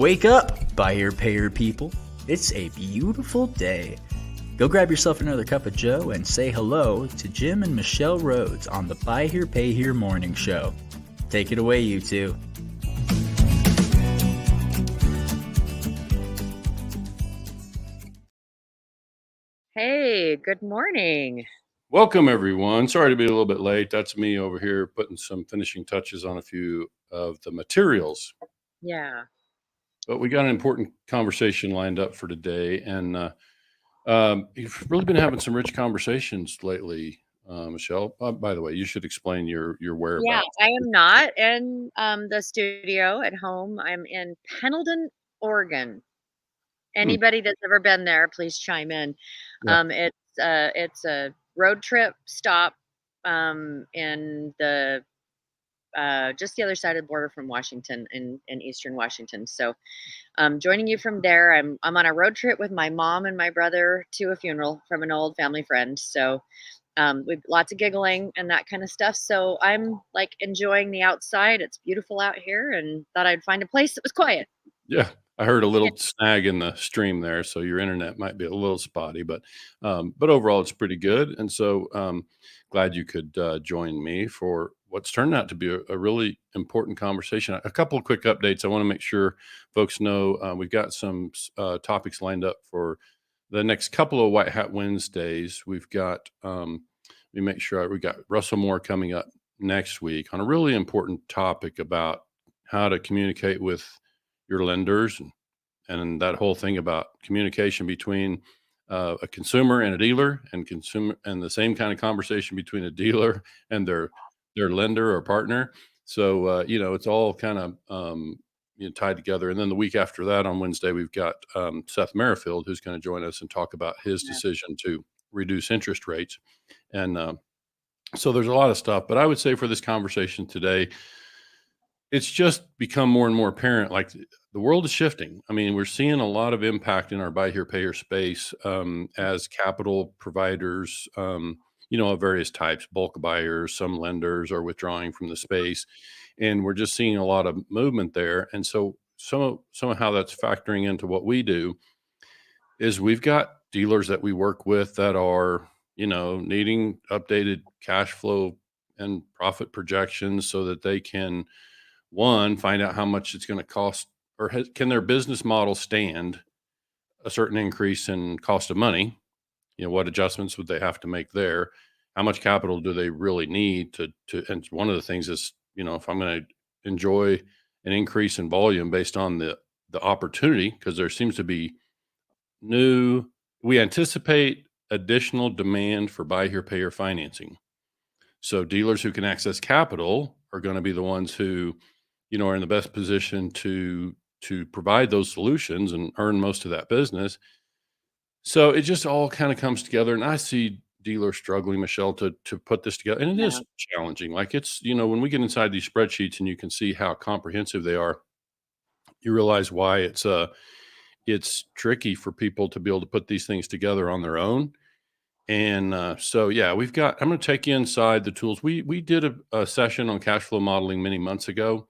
Wake up, buyer payer people. It's a beautiful day. Go grab yourself another cup of joe and say hello to Jim and Michelle Rhoads on the Buy Here Pay Here Morning Show. Take it away, you two. Hey, good morning. Welcome, everyone. Sorry to be a little bit late. That's me over here putting some finishing touches on a few of the materials. Yeah. But we got an important conversation lined up for today. And you've really been having some rich conversations lately, Michelle. By the way, you should explain your whereabouts. Yeah, I am not in the studio at home. I'm in Pendleton, Oregon. Anybody that's ever been there, please chime in. Yeah. It's a road trip stop in the just the other side of the border from Washington in eastern Washington. So joining you from there. I'm on a road trip with my mom and my brother to a funeral from an old family friend. So we've lots of giggling and that kind of stuff. So I'm like enjoying the outside. It's beautiful out here and thought I'd find a place that was quiet. Yeah. I heard a little snag in the stream there, so your internet might be a little spotty, but overall it's pretty good. And so glad you could join me for what's turned out to be a really important conversation. A couple of quick updates. I want to make sure folks know we've got some topics lined up for the next couple of White Hat Wednesdays. We've got, let me make sure, we got Russell Moore coming up next week on a really important topic about how to communicate with your lenders and that whole thing about communication between a consumer and a dealer, and the same kind of conversation between a dealer and their lender or partner. So it's all kind of tied together. And then the week after that, on Wednesday, we've got Seth Merrifield, who's going to join us and talk about his decision to reduce interest rates. And so there's a lot of stuff. But I would say for this conversation today, it's just become more and more apparent, like the world is shifting. I mean, we're seeing a lot of impact in our buy here, pay here space as capital providers, of various types, bulk buyers, some lenders are withdrawing from the space. And we're just seeing a lot of movement there. And so some of how that's factoring into what we do is we've got dealers that we work with that are, needing updated cash flow and profit projections so that they can, one, find out how much it's going to cost, or can their business model stand a certain increase in cost of money? What adjustments would they have to make there? How much capital do they really need to and one of the things is, if I'm going to enjoy an increase in volume based on the opportunity, because there seems to be we anticipate additional demand for buy here, pay here financing. So dealers who can access capital are going to be the ones who, are in the best position to provide those solutions and earn most of that business. So it just all kind of comes together, and I see dealers struggling, Michelle, to put this together, and it is challenging. Like it's, when we get inside these spreadsheets and you can see how comprehensive they are, you realize why it's tricky for people to be able to put these things together on their own. And I'm going to take you inside the tools. We did a session on cash flow modeling many months ago,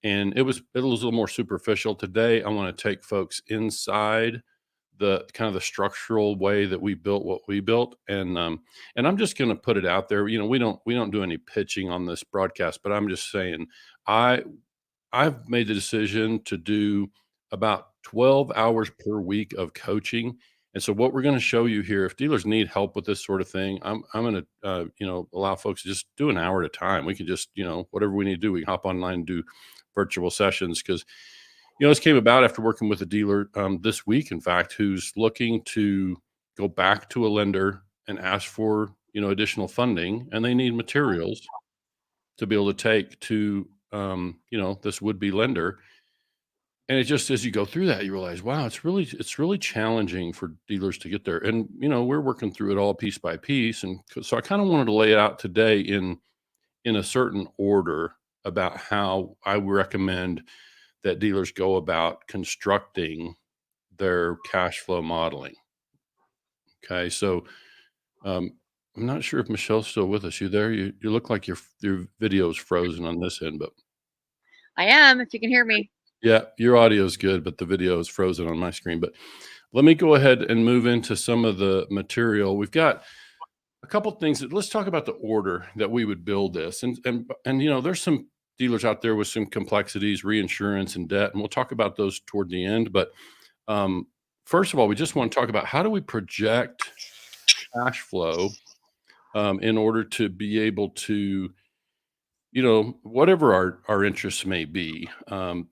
and it was a little more superficial. Today, I want to take folks inside the kind of the structural way that we built what we built. And I'm just going to put it out there. We don't do any pitching on this broadcast, but I'm just saying I've made the decision to do about 12 hours per week of coaching. And so what we're going to show you here, if dealers need help with this sort of thing, I'm going to, allow folks to just do an hour at a time. We can just, whatever we need to do, we can hop online and do virtual sessions, because, this came about after working with a dealer this week, in fact, who's looking to go back to a lender and ask for, additional funding, and they need materials to be able to take to, this would-be lender. And it just, as you go through that, you realize, wow, it's really challenging for dealers to get there. And, we're working through it all piece by piece. And so I kind of wanted to lay it out today in a certain order about how I recommend that dealers go about constructing their cash flow modeling. Okay. So, I'm not sure if Michelle's still with us. You there? You look like your video's frozen on this end, but I am, if you can hear me. Yeah, your audio is good, but the video is frozen on my screen. But let me go ahead and move into some of the material. We've got a couple things let's talk about the order that we would build this. And there's some dealers out there with some complexities, reinsurance and debt, and we'll talk about those toward the end. But um, first of all, we just want to talk about how do we project cash flow in order to be able to whatever our interests may be.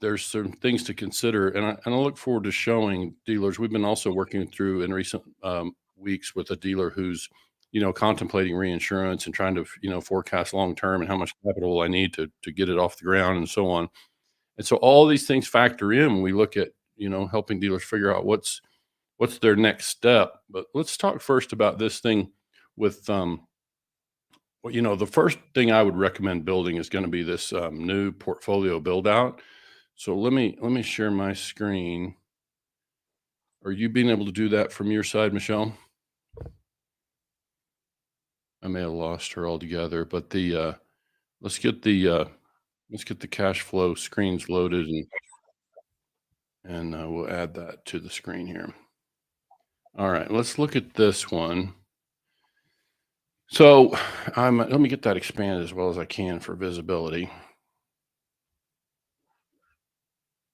There's some things to consider, and I look forward to showing dealers. We've been also working through in recent weeks with a dealer who's contemplating reinsurance and trying to forecast long term and how much capital will I need to get it off the ground and so on. And so all these things factor in when we look at helping dealers figure out what's their next step. But let's talk first about this thing with well, the first thing I would recommend building is going to be this new portfolio build out. So let me share my screen. Are you being able to do that from your side, Michelle? I may have lost her altogether, but let's get the cash flow screens loaded, and we'll add that to the screen here. All right, let's look at this one. So let me get that expanded as well as I can for visibility.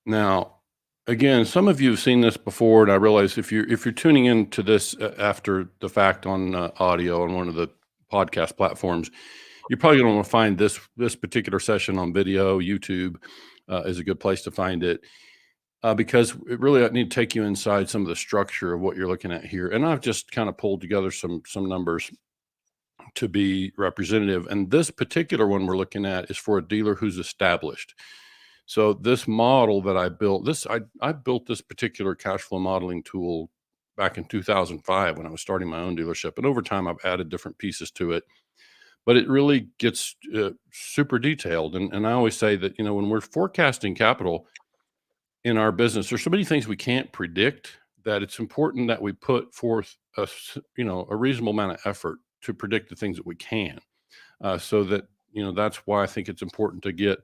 Now, again, some of you have seen this before, and I realize if you're tuning into this after the fact on audio on one of the podcast platforms, you're probably going to want to find this particular session on video. YouTube is a good place to find it because it really I need to take you inside some of the structure of what you're looking at here. And I've just kind of pulled together some numbers to be representative. And this particular one we're looking at is for a dealer who's established. So this model that I built, I built this particular cash flow modeling tool back in 2005 when I was starting my own dealership. And over time, I've added different pieces to it. But it really gets super detailed. And I always say that, when we're forecasting capital in our business, there's so many things we can't predict that it's important that we put forth a reasonable amount of effort to predict the things that we can. So that, that's why I think it's important to get,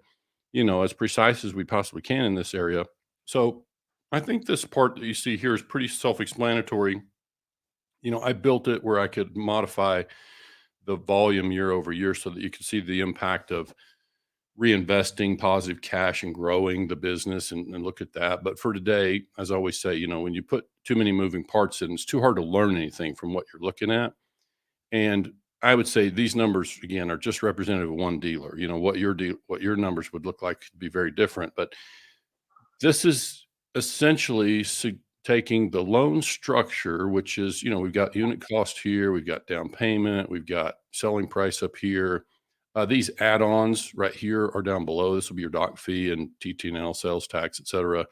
as precise as we possibly can in this area. So I think this part that you see here is pretty self-explanatory. I built it where I could modify the volume year over year so that you can see the impact of reinvesting positive cash and growing the business and look at that. But for today, as I always say, when you put too many moving parts in, it's too hard to learn anything from what you're looking at. And I would say these numbers, again, are just representative of one dealer. What your numbers would look like could be very different. But this is essentially taking the loan structure, which is, we've got unit cost here, we've got down payment, we've got selling price up here. These add-ons right here are down below. This will be your doc fee and TT&L, sales tax, et cetera,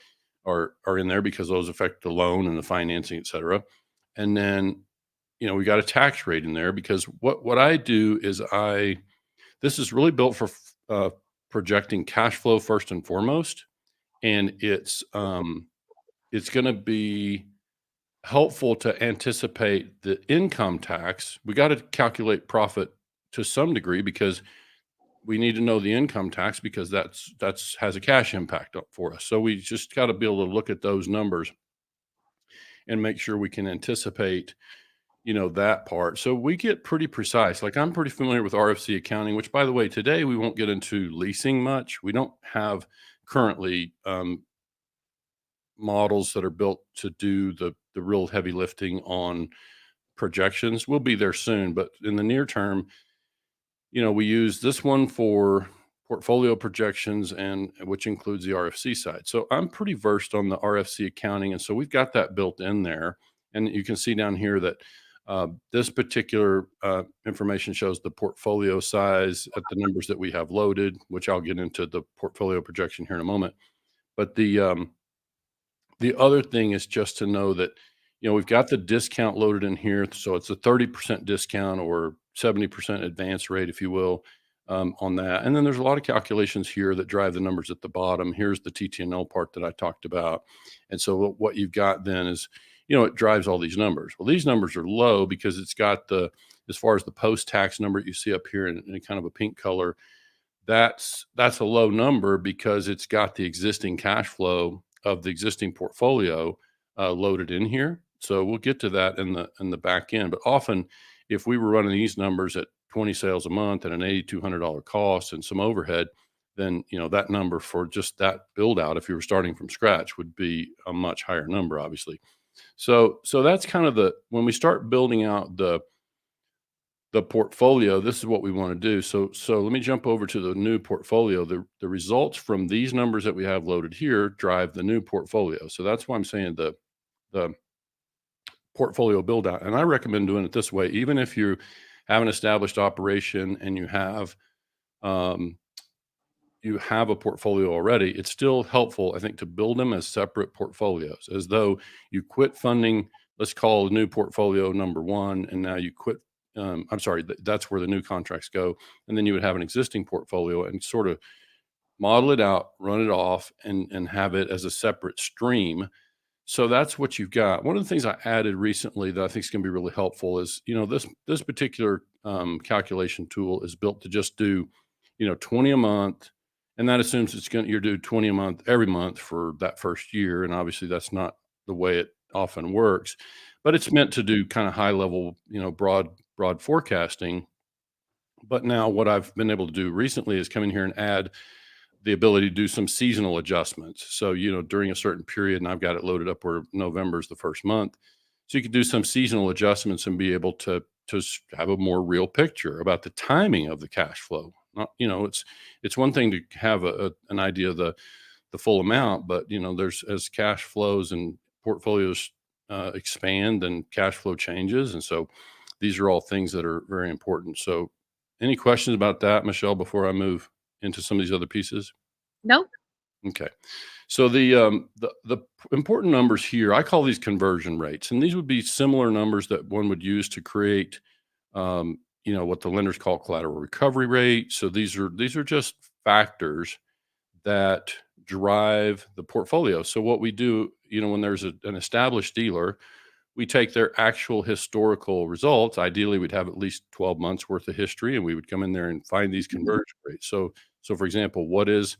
are in there because those affect the loan and the financing, et cetera. And then, we got a tax rate in there because what I do is this is really built for projecting cash flow first and foremost. And it's going to be helpful to anticipate the income tax. We got to calculate profit to some degree because we need to know the income tax because that's has a cash impact for us. So we just got to be able to look at those numbers and make sure we can anticipate, that part. So we get pretty precise. Like I'm pretty familiar with RFC accounting, which by the way, today we won't get into leasing much. We don't have currently models that are built to do the real heavy lifting on projections. We'll be there soon, but in the near term, we use this one for portfolio projections and which includes the RFC side. So I'm pretty versed on the RFC accounting. And so we've got that built in there. And you can see down here that this particular information shows the portfolio size at the numbers that we have loaded, which I'll get into the portfolio projection here in a moment. But the other thing is just to know that, we've got the discount loaded in here. So it's a 30% discount or 70% advance rate, if you will, on that. And then there's a lot of calculations here that drive the numbers at the bottom. Here's the TT&L part that I talked about. And so what you've got then is, it drives all these numbers. Well, these numbers are low because it's got as far as the post-tax number you see up here in kind of a pink color, that's a low number because it's got the existing cash flow of the existing portfolio loaded in here. So we'll get to that in the back end. But often, if we were running these numbers at 20 sales a month and an $8,200 cost and some overhead, then that number for just that build out, if you were starting from scratch, would be a much higher number, obviously. So that's kind of when we start building out the portfolio, this is what we want to do. So let me jump over to the new portfolio. The results from these numbers that we have loaded here drive the new portfolio. So that's why I'm saying the portfolio build out. And I recommend doing it this way, even if you have an established operation and um, you have a portfolio already, it's still helpful, I think, to build them as separate portfolios, as though you quit funding, let's call the new portfolio number one, and now you quit. I'm sorry, that's where the new contracts go. And then you would have an existing portfolio and sort of model it out, run it off, and have it as a separate stream. So that's what you've got. One of the things I added recently that I think is going to be really helpful is, this particular calculation tool is built to just do, 20 a month, and that assumes you're due 20 a month every month for that first year. And obviously, that's not the way it often works, but it's meant to do kind of high level, broad forecasting. But now what I've been able to do recently is come in here and add the ability to do some seasonal adjustments. So, during a certain period, and I've got it loaded up where November is the first month. So you can do some seasonal adjustments and be able to have a more real picture about the timing of the cash flow. Not, it's one thing to have an idea of the full amount, but there's, as cash flows and portfolios expand, and cash flow changes. And so these are all things that are very important. So any questions about that, Michelle, before I move into some of these other pieces? Nope. Okay. So the important numbers here, I call these conversion rates, and these would be similar numbers that one would use to create, what the lenders call collateral recovery rate. So these are just factors that drive the portfolio. So what we do, when there's an established dealer, we take their actual historical results. Ideally, we'd have at least 12 months worth of history, and we would come in there and find these conversion rates. So for example, what is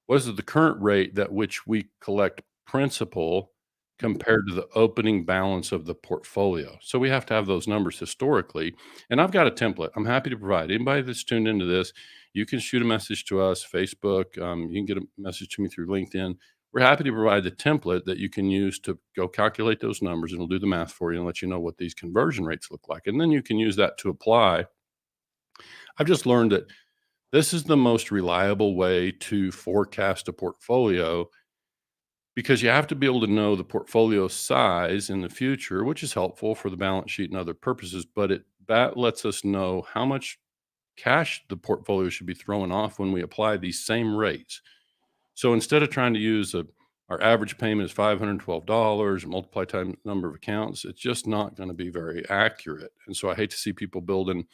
the current rate at which we collect principal compared to the opening balance of the portfolio? So we have to have those numbers historically. And I've got a template I'm happy to provide. Anybody that's tuned into this, you can shoot a message to us, Facebook. You can get a message to me through LinkedIn. We're happy to provide the template that you can use to go calculate those numbers, and it'll do the math for you and let you know what these conversion rates look like. And then you can use that to apply. I've just learned that this is the most reliable way to forecast a portfolio, because you have to be able to know the portfolio size in the future, which is helpful for the balance sheet and other purposes. But that lets us know how much cash the portfolio should be throwing off when we apply these same rates. So instead of trying to use our average payment is $512 and multiply times number of accounts, it's just not going to be very accurate. And so I hate to see people building,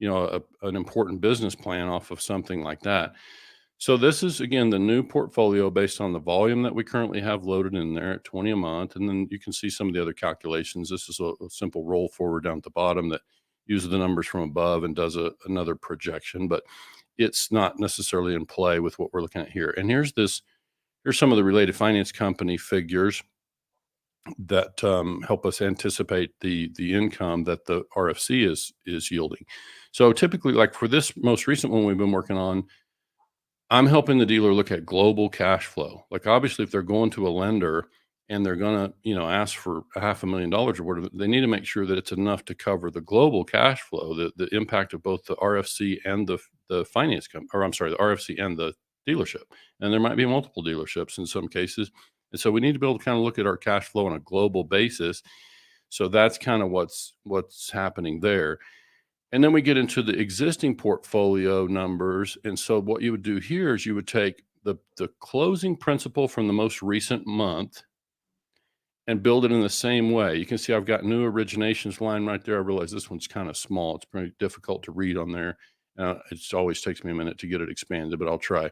an important business plan off of something like that. So this is, again, the new portfolio based on the volume that we currently have loaded in there at 20 a month. And then you can see some of the other calculations. This is a simple roll forward down at the bottom that uses the numbers from above and does another projection, but it's not necessarily in play with what we're looking at here. And here's some of the related finance company figures that help us anticipate the income that the RFC is yielding. So typically, like for this most recent one we've been working on, I'm helping the dealer look at global cash flow. Like obviously, if they're going to a lender and they're going to, ask for $500,000 or whatever, they need to make sure that it's enough to cover the global cash flow, the impact of both the RFC and the finance company, or I'm sorry, the RFC and the dealership. And there might be multiple dealerships in some cases. And so we need to be able to kind of look at our cash flow on a global basis. So that's kind of what's happening there. And then we get into the existing portfolio numbers. And so what you would do here is you would take the closing principal from the most recent month and build it in the same way. You can see I've got new originations line right there. I realize this one's kind of small. It's pretty difficult to read on there. It always takes me a minute to get it expanded, but I'll try.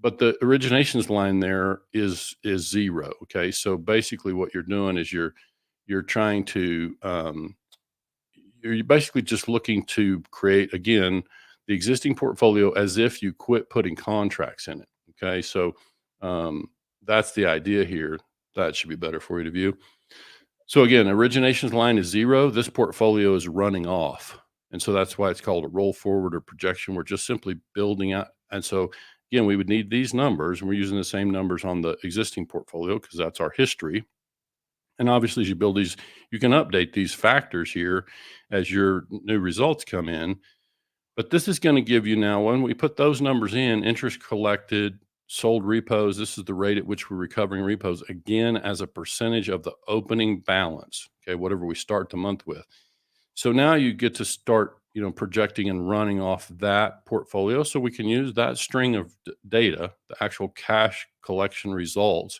But the originations line there is 0. Okay, so basically what you're doing is you're trying to you're basically just looking to create, again, the existing portfolio as if you quit putting contracts in it. Okay. So that's the idea here. That should be better for you to view. So again, originations line is 0. This portfolio is running off. And so that's why it's called a roll forward or projection. We're just simply building out. And so again, we would need these numbers, and we're using the same numbers on the existing portfolio because that's our history. And obviously, as you build these, you can update these factors here as your new results come in. But this is going to give you now, when we put those numbers in, interest collected, sold repos, this is the rate at which we're recovering repos, again, as a percentage of the opening balance, okay, whatever we start the month with. So now you get to start, projecting and running off that portfolio. So we can use that string of data, the actual cash collection results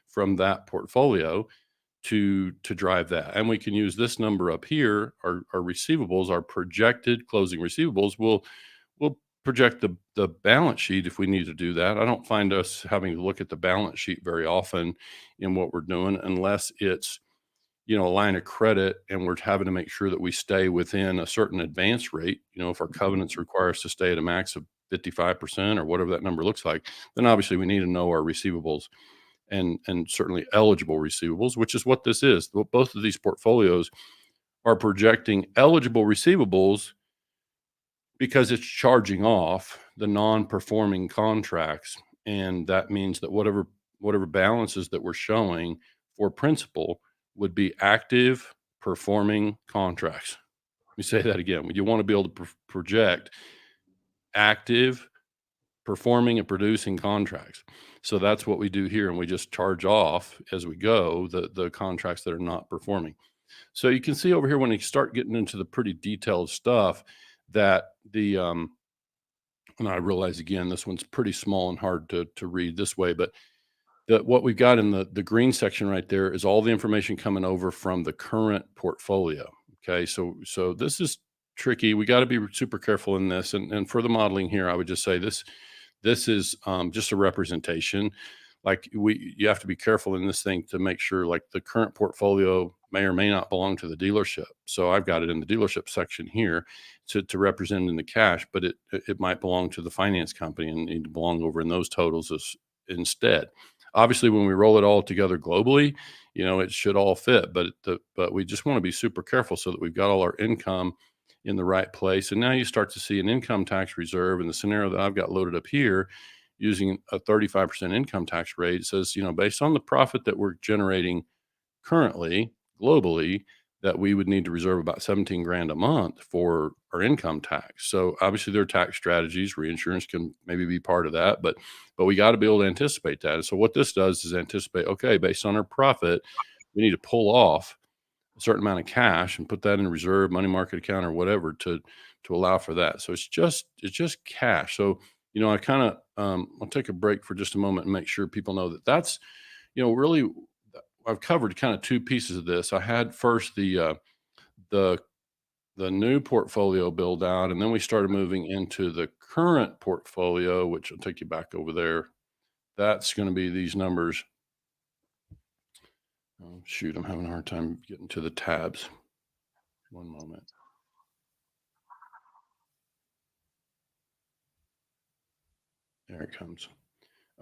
from that portfolio to drive that. And we can use this number up here, our receivables, our projected closing receivables. We'll project the balance sheet if we need to do that. I don't find us having to look at the balance sheet very often in what we're doing, unless it's a line of credit and we're having to make sure that we stay within a certain advance rate. If our covenants require us to stay at a max of 55% or whatever that number looks like, then obviously we need to know our receivables and certainly eligible receivables, which is what this is. Both of these portfolios are projecting eligible receivables because it's charging off the non-performing contracts. And that means that whatever balances that we're showing for principal would be active performing contracts. Let me say that again. You want to be able to project active performing and producing contracts. So that's what we do here. And we just charge off as we go the contracts that are not performing. So you can see over here when you start getting into the pretty detailed stuff that and I realize again, this one's pretty small and hard to read this way, but what we've got in the green section right there is all the information coming over from the current portfolio. Okay. So this is tricky. We got to be super careful in this. And for the modeling here, I would just say this is just a representation. Like you have to be careful in this thing to make sure like the current portfolio may or may not belong to the dealership. So I've got it in the dealership section here to represent in the cash, but it might belong to the finance company and need to belong over in those totals instead. Obviously, when we roll it all together globally, it should all fit, but we just want to be super careful so that we've got all our income in the right place. And now you start to see an income tax reserve in the scenario that I've got loaded up here using a 35% income tax rate. It says, based on the profit that we're generating currently globally, that we would need to reserve about 17 grand a month for our income tax. So obviously there are tax strategies. Reinsurance can maybe be part of that, but we got to be able to anticipate that. And so what this does is anticipate, okay, based on our profit, we need to pull off a certain amount of cash and put that in a reserve, money market account or whatever to allow for that. So it's just cash. So, I kind of, I'll take a break for just a moment and make sure people know that that's, really, I've covered kind of two pieces of this. I had first the new portfolio build out, and then we started moving into the current portfolio, which will take you back over there. That's going to be these numbers. Oh, shoot, I'm having a hard time getting to the tabs. One moment. There it comes.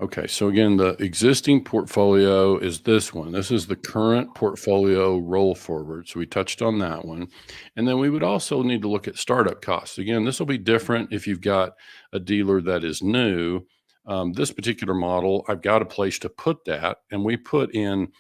Okay, so again, the existing portfolio is this one. This is the current portfolio roll forward. So we touched on that one. And then we would also need to look at startup costs. Again, this will be different if you've got a dealer that is new. This particular model, I've got a place to put that, and we put in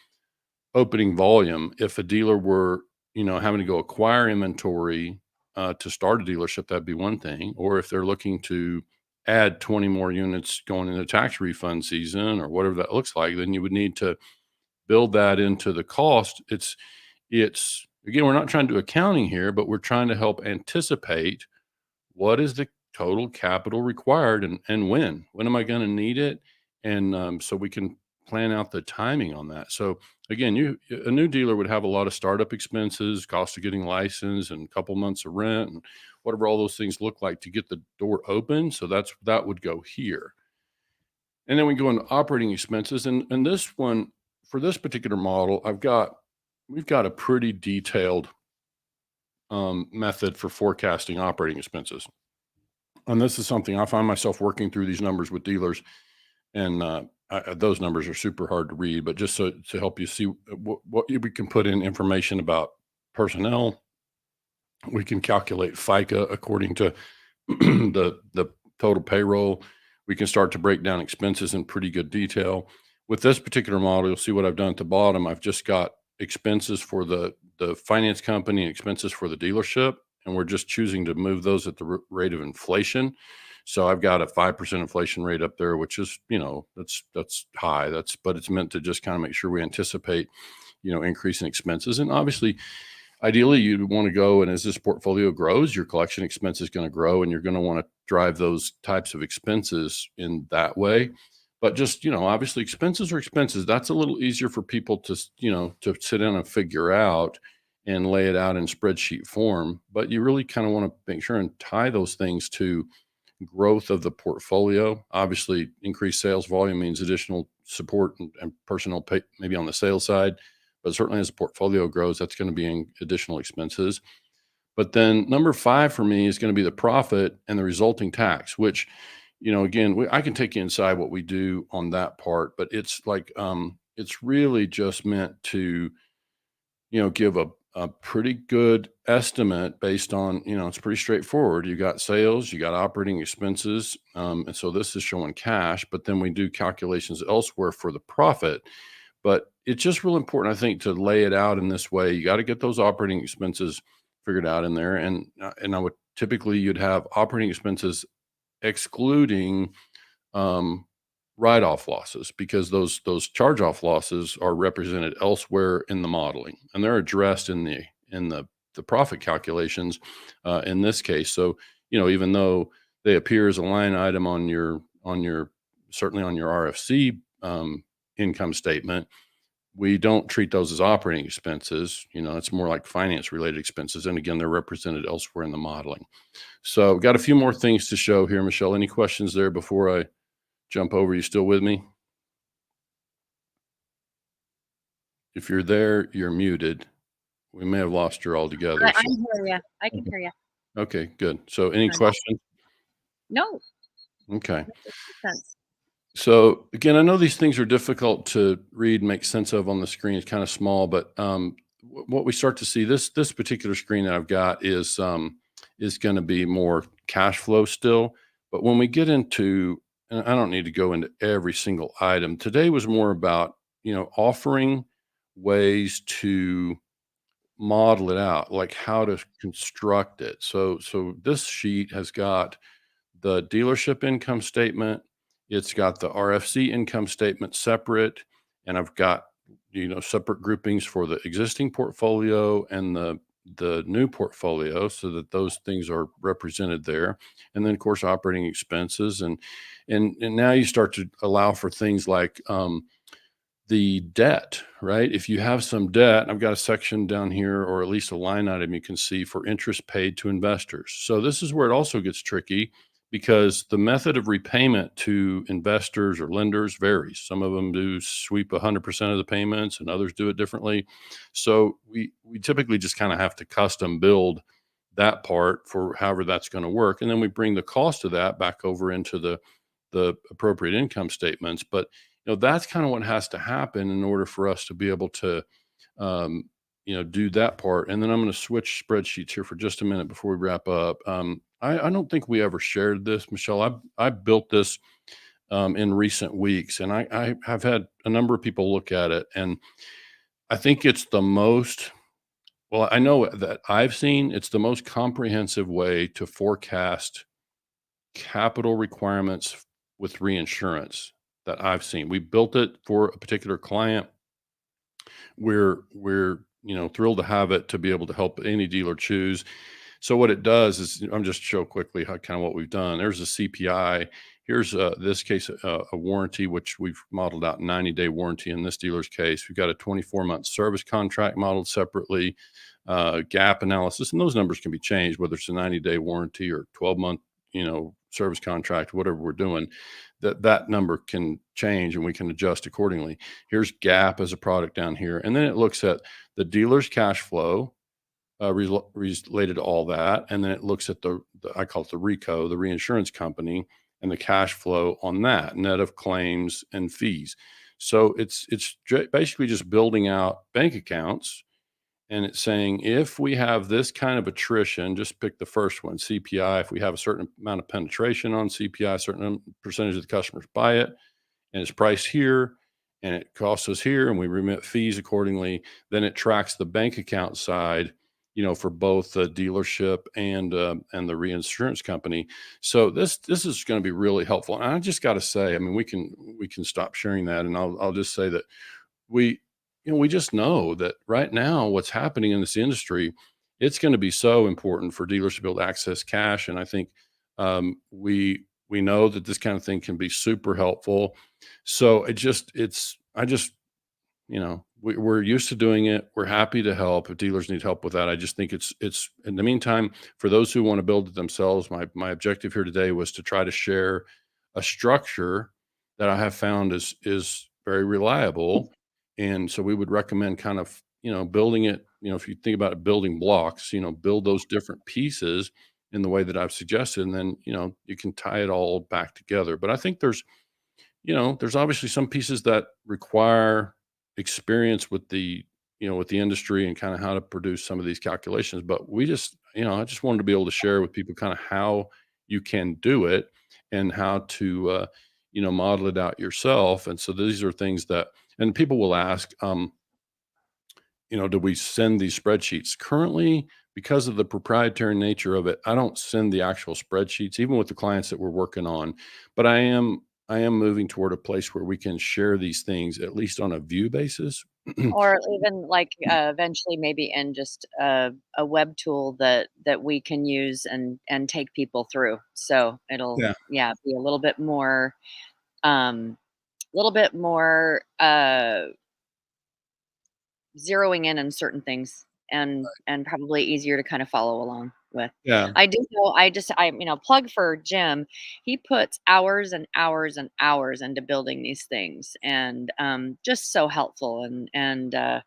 opening volume. If a dealer were, having to go acquire inventory to start a dealership, that'd be one thing. Or if they're looking to add 20 more units going into tax refund season or whatever that looks like, then you would need to build that into the cost. It's again, we're not trying to do accounting here, but we're trying to help anticipate what is the total capital required and when am I going to need it? And so we can plan out the timing on that. So again, a new dealer would have a lot of startup expenses, cost of getting licensed, and a couple months of rent, and whatever all those things look like to get the door open. So that would go here. And then we go into operating expenses. And this one, for this particular model, we've got a pretty detailed method for forecasting operating expenses. And this is something I find myself working through these numbers with dealers, and those numbers are super hard to read, but just so to help you see what we can put in information about personnel. We can calculate FICA according to the total payroll. We can start to break down expenses in pretty good detail. With this particular model, you'll see what I've done at the bottom. I've just got expenses for the finance company and expenses for the dealership, and we're just choosing to move those at the rate of inflation. So I've got a 5% inflation rate up there, which is, that's high. But it's meant to just kind of make sure we anticipate, increasing expenses. And obviously, ideally, you'd want to go, and as this portfolio grows, your collection expense is going to grow, and you're going to want to drive those types of expenses in that way. But just, obviously expenses are expenses. That's a little easier for people to, to sit down and figure out and lay it out in spreadsheet form. But you really kind of want to make sure and tie those things to growth of the portfolio. Obviously, increased sales volume means additional support and personnel pay, maybe on the sales side, but certainly as the portfolio grows, that's going to be in additional expenses. But then number 5 for me is going to be the profit and the resulting tax, which, again, I can take you inside what we do on that part, but it's like, it's really just meant to, give a pretty good estimate based on, it's pretty straightforward. You got sales, you got operating expenses. And so this is showing cash, but then we do calculations elsewhere for the profit. But it's just real important, I think, to lay it out in this way. You got to get those operating expenses figured out in there. And I would typically, you'd have operating expenses excluding write-off losses, because those charge-off losses are represented elsewhere in the modeling, and they're addressed in the profit calculations in this case. So, even though they appear as a line item on your certainly on your RFC income statement, we don't treat those as operating expenses. It's more like finance related expenses. And again, they're represented elsewhere in the modeling. So got a few more things to show here, Michelle. Any questions there before I jump over? You still with me? If you're there, you're muted. We may have lost you altogether. I hear you. I can hear you. Okay, good. So any questions? No. Okay. That makes sense. So again, I know these things are difficult to read, make sense of on the screen. It's kind of small, but what we start to see, this particular screen that I've got is going to be more cash flow still. But when we get into, and I don't need to go into every single item. Today was more about, offering ways to model it out, like how to construct it. So this sheet has got the dealership income statement. It's got the RFC income statement separate, and I've got, separate groupings for the existing portfolio and the new portfolio, so that those things are represented there. And then of course operating expenses, and now you start to allow for things like the debt, right? If you have some debt, I've got a section down here, or at least a line item you can see for interest paid to investors. So this is where it also gets tricky, because the method of repayment to investors or lenders varies. Some of them do sweep 100% of the payments, and others do it differently. So we typically just kind of have to custom build that part for however that's going to work. And then we bring the cost of that back over into the appropriate income statements. But that's kind of what has to happen in order for us to be able to do that part. And then I'm going to switch spreadsheets here for just a minute before we wrap up. I don't think we ever shared this, Michelle. I built this in recent weeks, and I have had a number of people look at it, and I think it's the most, well, I know that I've seen it's the most comprehensive way to forecast capital requirements with reinsurance that I've seen. We built it for a particular client. We're thrilled to have it to be able to help any dealer choose. So what it does is, I'm just show quickly how kind of what we've done. There's a CPI. Here's this case, a warranty, which we've modeled out 90-day warranty in this dealer's case. We've got a 24-month service contract modeled separately, gap analysis, and those numbers can be changed, whether it's a 90-day warranty or 12-month, service contract, whatever we're doing, that number can change and we can adjust accordingly. Here's gap as a product down here. And then it looks at the dealer's cash flow, related to all that, and then it looks at the I call it the RICO, the reinsurance company, and the cash flow on that, net of claims and fees. So basically just building out bank accounts, and it's saying if we have this kind of attrition, just pick the first one, CPI. If we have a certain amount of penetration on CPI, a certain percentage of the customers buy it, and it's priced here and it costs us here and we remit fees accordingly, then it tracks the bank account side, for both the dealership and the reinsurance company. So this is going to be really helpful. And I just got to say, I mean, we can stop sharing that, and I'll just say that we we just know that right now what's happening in this industry, it's going to be so important for dealers to be able to access cash. And I think we know that this kind of thing can be super helpful. So I just, we're used to doing it. We're happy to help if dealers need help with that. I just think it's in the meantime, for those who want to build it themselves, my objective here today was to try to share a structure that I have found is very reliable. And so we would recommend kind of, building it, if you think about it, building blocks, build those different pieces in the way that I've suggested, and then, you can tie it all back together. But I think there's obviously some pieces that require experience with the industry and kind of how to produce some of these calculations. But I just wanted to be able to share with people kind of how you can do it and how to, model it out yourself. And so these are things that, and people will ask, do we send these spreadsheets? Currently, because of the proprietary nature of it, I don't send the actual spreadsheets, even with the clients that we're working on. But I am moving toward a place where we can share these things, at least on a view basis. Or even like eventually maybe in just a web tool that we can use and take people through. So it'll Yeah. be a little bit more zeroing in on certain things and probably easier to kind of follow along with. Yeah. I do know plug for Jim. He puts hours and hours and hours into building these things, and just so helpful, uh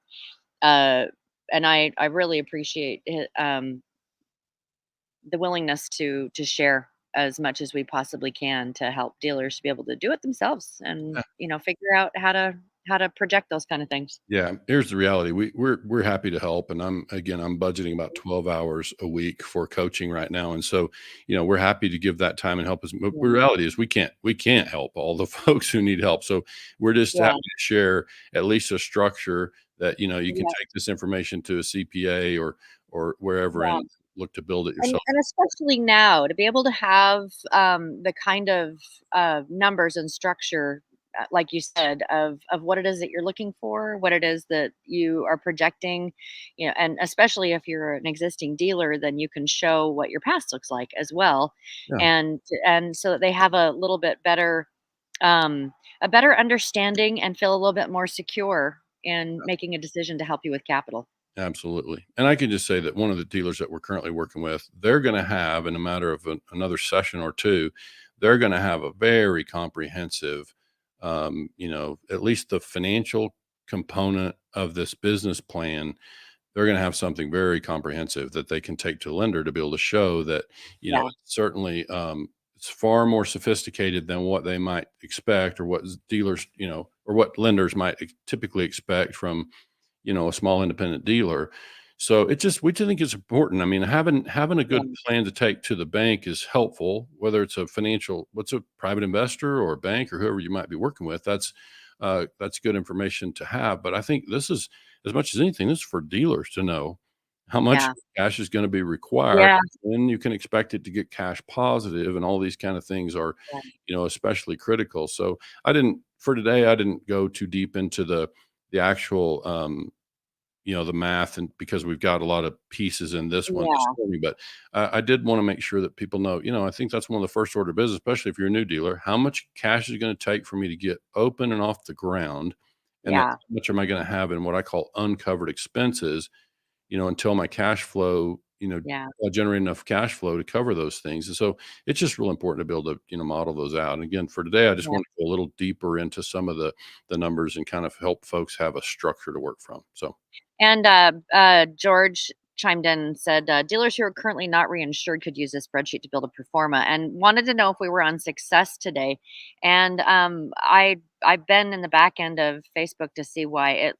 and I really appreciate it, the willingness to share as much as we possibly can to help dealers to be able to do it themselves and figure out how to project those kind of things. Yeah, here's the reality. We're happy to help, and I'm budgeting about 12 hours a week for coaching right now, and so we're happy to give that time and help us. But the Yeah. reality is we can't help all the folks who need help. So we're just Yeah. happy to share at least a structure that you can Yeah. take this information to a CPA or wherever Yeah. and look to build it And yourself. and especially now to be able to have, the kind of, numbers and structure, like you said, of what it is that you're looking for, what it is that you are projecting, and especially if you're an existing dealer, then you can show what your past looks like as well, Yeah. and so that they have a little bit better, a better understanding and feel a little bit more secure in making a decision to help you with capital. Absolutely. And I can just say that one of the dealers that we're currently working with, they're going to have, in a matter of another session or two, they're going to have a very comprehensive, at least the financial component of this business plan. They're going to have something very comprehensive that they can take to the lender to be able to show that, Yeah. certainly it's far more sophisticated than what they might expect or what dealers, or what lenders might typically expect from a small independent dealer. So we just think it's important. I mean, having a Yeah. good plan to take to the bank is helpful, whether it's what's a private investor or a bank or whoever you might be working with. That's good information to have. But I think this is, as much as anything, this is for dealers to know how much Yeah. cash is going to be required, Yeah. when you can expect it to get cash positive, and all these kind of things are, Yeah. especially critical. So for today, I didn't go too deep into the actual the math, and because we've got a lot of pieces in this one this Yeah. morning. But I did want to make sure that people know, I think that's one of the first order of business, especially if you're a new dealer. How much cash is it going to take for me to get open and off the ground? And then Yeah. how much am I going to have in what I call uncovered expenses, until my cash flow, Yeah. generate enough cash flow to cover those things. And so it's just real important to be able to, model those out. And again, for today, I just Yeah. want to go a little deeper into some of the numbers and kind of help folks have a structure to work from. So And, George, chimed in and said, dealers who are currently not reinsured could use this spreadsheet to build a pro forma, and wanted to know if we were on Success today. And I've been in the back end of Facebook to see why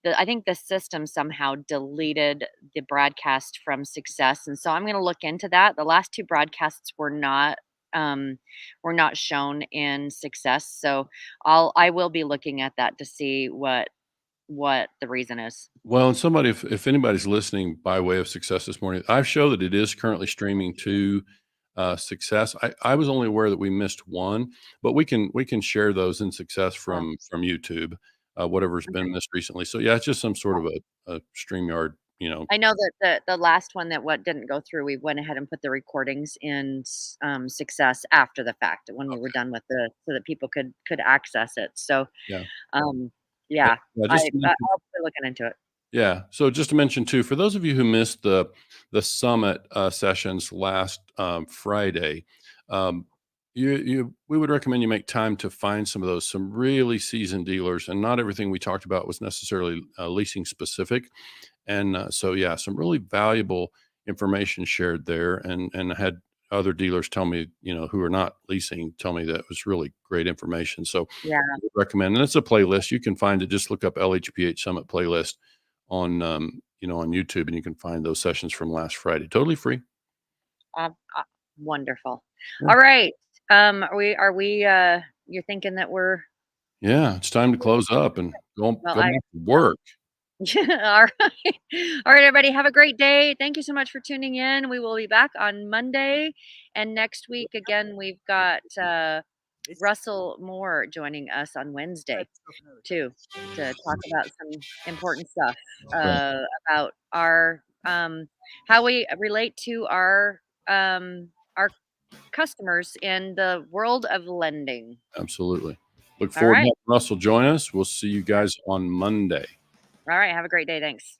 I think the system somehow deleted the broadcast from Success, and so I'm going to look into that. The last two broadcasts were not shown in Success, so I will be looking at that to see what the reason is. Well, and somebody, if anybody's listening by way of Success this morning, I show that it is currently streaming to Success. I was only aware that we missed one, but we can share those in Success from YouTube, whatever's been missed recently. So yeah, it's just some sort of a StreamYard, I know that the last one that didn't go through, we went ahead and put the recordings in Success after the fact when we were done with so that people could access it. So yeah. Yeah, Just I'll be looking into it. Yeah. So just to mention too, for those of you who missed the summit sessions last Friday, we would recommend you make time to find some really seasoned dealers, and not everything we talked about was necessarily leasing specific. And so yeah, some really valuable information shared there, and I had other dealers tell me, who are not leasing, tell me that it was really great information. So Yeah, I would recommend, and it's a playlist. You can find it. Just look up LHPH Summit playlist on on YouTube, and you can find those sessions from last Friday, totally free. wonderful. Yeah. All right, are we you're thinking that we're Yeah, it's time to close up and go well, back to work. all right. All right, everybody, have a great day. Thank you so much for tuning in. We will be back on Monday, and next week again we've got Russell Moore joining us on Wednesday too, to talk about some important stuff about our how we relate to our customers in the world of lending. Absolutely. Look All forward to right. having Russell join us. We'll see you guys on Monday. All right. Have a great day. Thanks.